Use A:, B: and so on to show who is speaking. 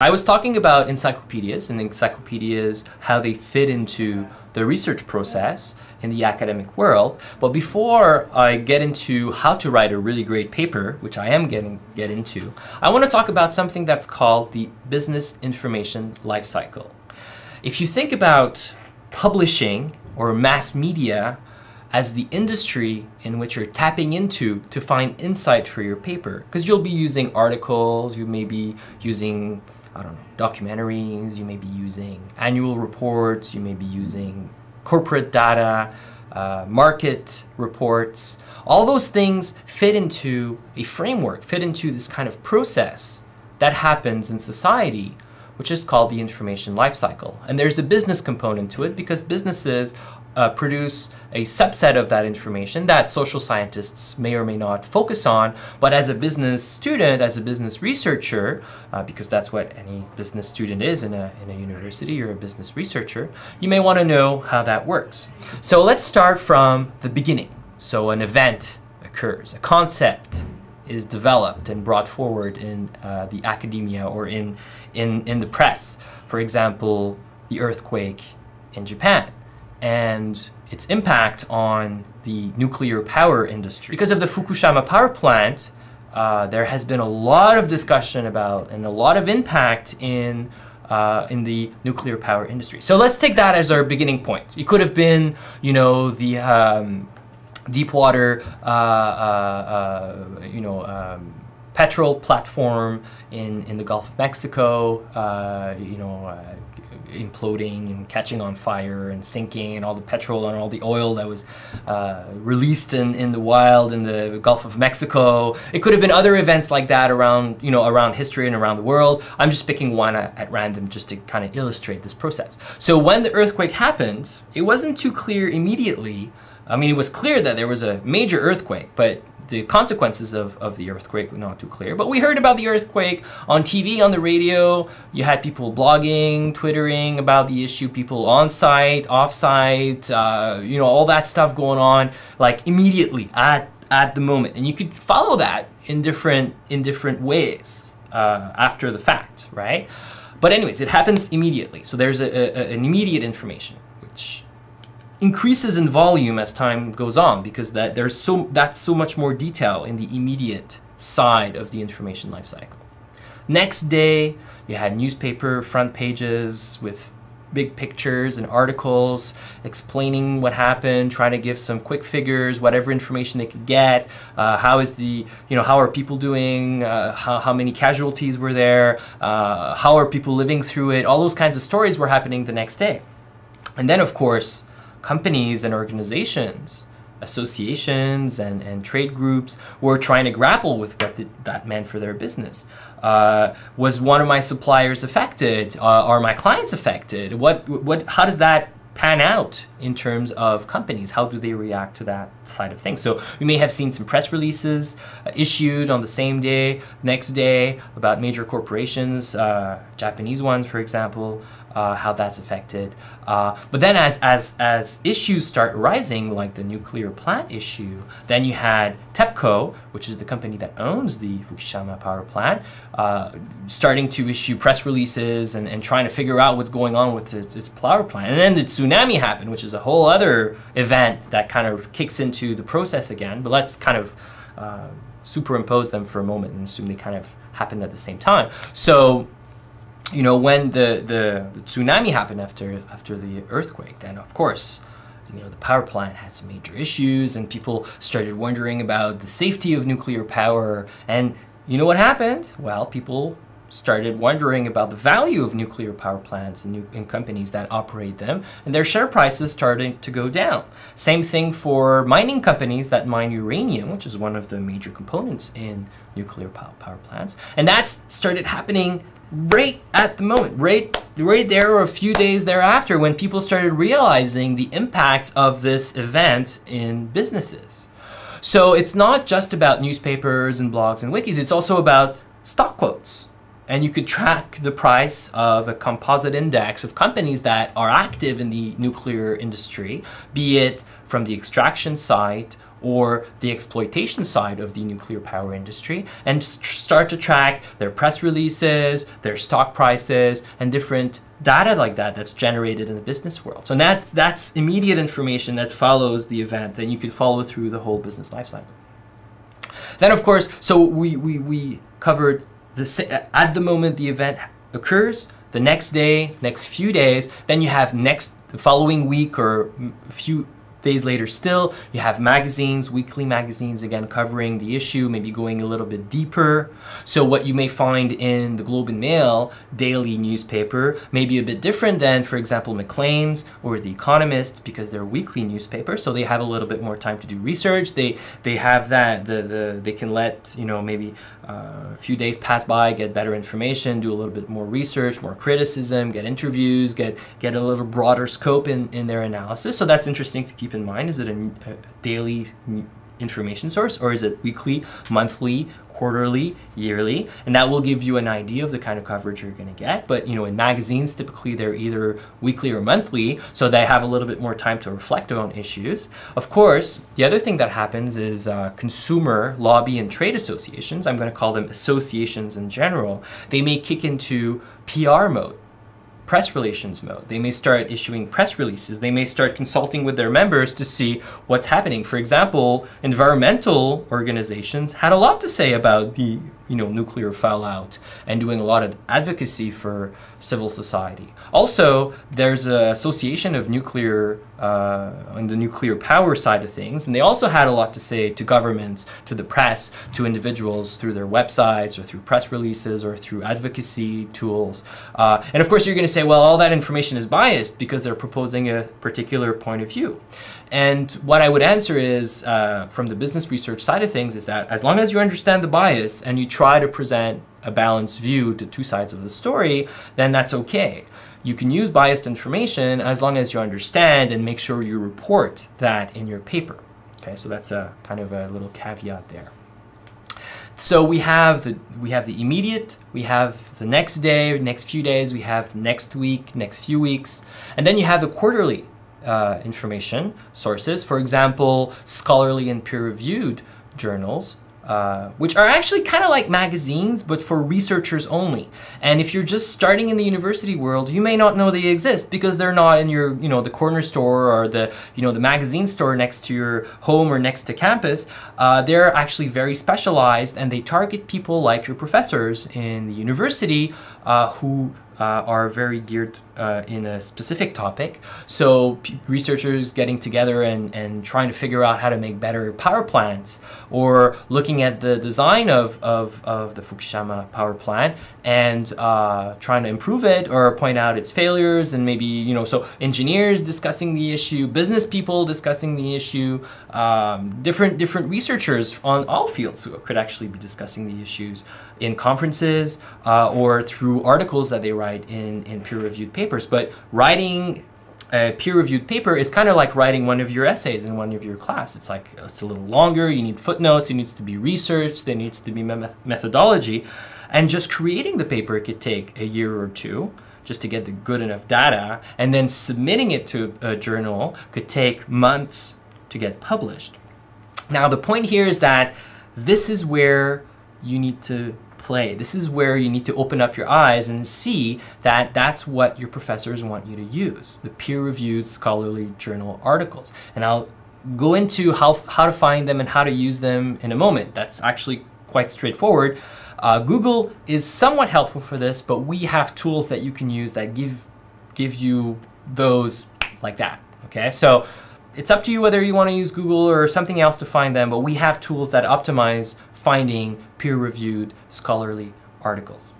A: I was talking about encyclopedias and encyclopedias, how they fit into the research process in the academic world. But before I get into how to write a really great paper, which I am get into, I want to talk about something that's called the business information lifecycle. If you think about publishing or mass media as the industry in which you're tapping into to find insight for your paper, because you'll be using articles, you may be using, I don't know, documentaries, you may be using annual reports, you may be using corporate data, market reports. All those things fit into a framework, fit into this kind of process that happens in society, which is called the information lifecycle. And there's a business component to it because businesses produce a subset of that information that social scientists may or may not focus on. But as a business student, as a business researcher, because that's what any business student is in a university, you're a business researcher, you may want to know how that works. So let's start from the beginning. So an event occurs, a concept is developed and brought forward in the academia or in the press. For example, the earthquake in Japan and its impact on the nuclear power industry. Because of the Fukushima power plant, there has been a lot of discussion about and a lot of impact in the nuclear power industry. So let's take that as our beginning point. It could have been, you know, the deepwater, petrol platform in the Gulf of Mexico, imploding and catching on fire and sinking, and all the petrol and all the oil that was released in the wild in the Gulf of Mexico. It could have been other events like that around, around history and around the world. I'm just picking one at random just to kind of illustrate this process. So when the earthquake happened, it wasn't too clear immediately. I mean, it was clear that there was a major earthquake, but the consequences of the earthquake were not too clear. But we heard about the earthquake on TV, on the radio. You had people blogging, twittering about the issue, people on site, off site, all that stuff going on, like immediately at the moment. And you could follow that in different ways after the fact, right? But anyways, it happens immediately. So there's an immediate information, which increases in volume as time goes on because that's so much more detail in the immediate side of the information lifecycle. Next day, you had newspaper front pages with big pictures and articles explaining what happened, trying to give some quick figures, whatever information they could get. How are people doing? How many casualties were there? How are people living through it? All those kinds of stories were happening the next day. And then, of course, companies and organizations, associations and trade groups were trying to grapple with what that meant for their business. Was one of my suppliers affected? Are my clients affected? How does that pan out in terms of companies? How do they react to that side of things? So we may have seen some press releases issued on the same day, next day, about major corporations, Japanese ones, for example, how that's affected. But then as issues start rising, like the nuclear plant issue, then you had TEPCO, which is the company that owns the Fukushima power plant, starting to issue press releases and trying to figure out what's going on with its power plant. And then the tsunami happened, which is a whole other event that kind of kicks into the process again. But let's kind of superimpose them for a moment and assume they kind of happened at the same time. So, when the tsunami happened after the earthquake, then of course, the power plant had some major issues and people started wondering about the safety of nuclear power. And you know what happened? Well, people started wondering about the value of nuclear power plants and companies that operate them, and their share prices started to go down. Same thing for mining companies that mine uranium, which is one of the major components in nuclear power plants. And that started happening right at the moment, right there or a few days thereafter, when people started realizing the impacts of this event in businesses. So it's not just about newspapers and blogs and wikis, it's also about stock quotes. and you could track the price of a composite index of companies that are active in the nuclear industry, be it from the extraction side or the exploitation side of the nuclear power industry, and start to track their press releases, their stock prices, and different data like that that's generated in the business world. So that's immediate information that follows the event, and you could follow through the whole business lifecycle. Then, of course, so we covered at the moment the event occurs, the next day, next few days, then you have the following week or a few days later still, you have magazines, weekly magazines, again covering the issue, maybe going a little bit deeper. So what you may find in the Globe and Mail daily newspaper may be a bit different than, for example, Maclean's or The Economist, because they're weekly newspapers, so they have a little bit more time to do research. They have that, they can let, maybe a few days pass by, get better information, do a little bit more research, more criticism, get interviews, get a little broader scope in their analysis. So that's interesting to keep in mind. Is it a daily information source, or is it weekly, monthly, quarterly, yearly? And that will give you an idea of the kind of coverage you're going to get. But in magazines, typically they're either weekly or monthly, so they have a little bit more time to reflect on issues. Of course, the other thing that happens is consumer lobby and trade associations, I'm going to call them associations in general, they may kick into PR mode, press relations mode. They may start issuing press releases. They may start consulting with their members to see what's happening. For example, environmental organizations had a lot to say about the nuclear fallout and doing a lot of advocacy for civil society. Also, there's an association of nuclear on the nuclear power side of things, and they also had a lot to say to governments, to the press, to individuals through their websites or through press releases or through advocacy tools. And of course, you're going to say, well, all that information is biased because they're proposing a particular point of view. And what I would answer is, from the business research side of things, is that as long as you understand the bias and you try to present a balanced view to two sides of the story, then that's okay. You can use biased information as long as you understand and make sure you report that in your paper. Okay, so that's a kind of a little caveat there. So we have the immediate, we have the next day, next few days, we have the next week, next few weeks, and then you have the quarterly information sources. For example, scholarly and peer-reviewed journals, which are actually kind of like magazines, but for researchers only. And if you're just starting in the university world, you may not know they exist because they're not in your, the corner store or the magazine store next to your home or next to campus. They're actually very specialized, and they target people like your professors in the university who are very geared in a specific topic. So researchers getting together and trying to figure out how to make better power plants, or looking at the design of the Fukushima power plant and trying to improve it or point out its failures, and maybe, so engineers discussing the issue, business people discussing the issue, different researchers on all fields who could actually be discussing the issues in conferences or through articles that they write in peer-reviewed papers. But writing a peer-reviewed paper is kind of like writing one of your essays in one of your class. It's a little longer, you need footnotes, it needs to be researched, there needs to be methodology, and just creating the paper could take a year or two just to get the good enough data, and then submitting it to a journal could take months to get published. Now the point here is that this is where you need to play. This is where you need to open up your eyes and see that that's what your professors want you to use, the peer-reviewed scholarly journal articles. And I'll go into how to find them and how to use them in a moment. That's actually quite straightforward. Google is somewhat helpful for this, but we have tools that you can use that give you those like that. Okay, so it's up to you whether you want to use Google or something else to find them, but we have tools that optimize finding peer-reviewed scholarly articles.